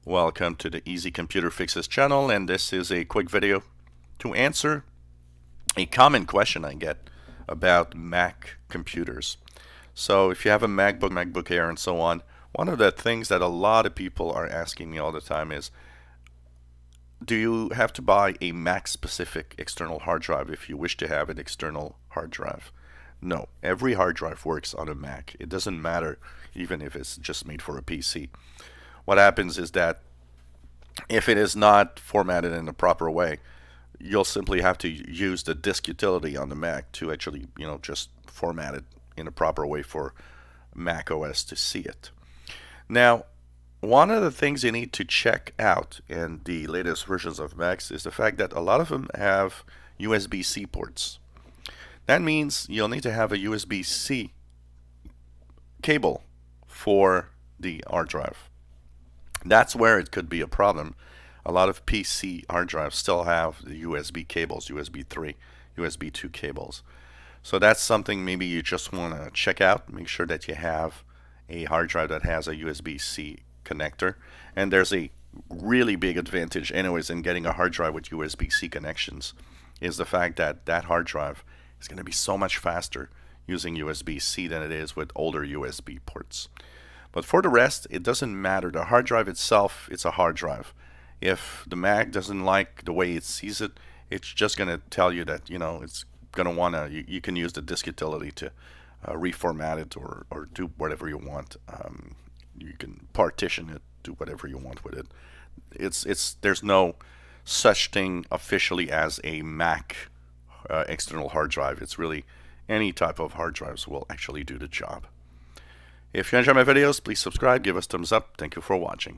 Welcome to the Easy Computer Fixes channel, and this is a quick video to answer a common question I get about Mac computers. So if you have a MacBook, MacBook Air, and so on, one of the things that a lot of people are asking me all the time is, do you have to buy a Mac-specific external hard drive if you wish to have an external hard drive? No, every hard drive works on a Mac. It doesn't matter even if it's just made for a PC. What happens is that if it is not formatted in the proper way, you'll simply have to use the disk utility on the Mac to actually, just format it in a proper way for Mac OS to see it. Now, one of the things you need to check out in the latest versions of Macs is the fact that a lot of them have USB-C ports. That means you'll need to have a USB-C cable for the hard drive. That's where it could be a problem. A lot of PC hard drives still have the USB cables, USB 3, USB 2 cables. So that's something maybe you just want to check out. Make sure that you have a hard drive that has a USB-C connector. And there's a really big advantage anyways in getting a hard drive with USB-C connections is the fact that that hard drive is going to be so much faster using USB-C than it is with older USB ports. But for the rest, it doesn't matter. The hard drive itself, it's a hard drive. If the Mac doesn't like the way it sees it, it's just going to tell you that, it's going to want to, you can use the disk utility to reformat it or do whatever you want. You can partition it, do whatever you want with it. There's no such thing officially as a Mac external hard drive. It's really any type of hard drives will actually do the job. If you enjoy my videos, please subscribe, give us a thumbs up. Thank you for watching.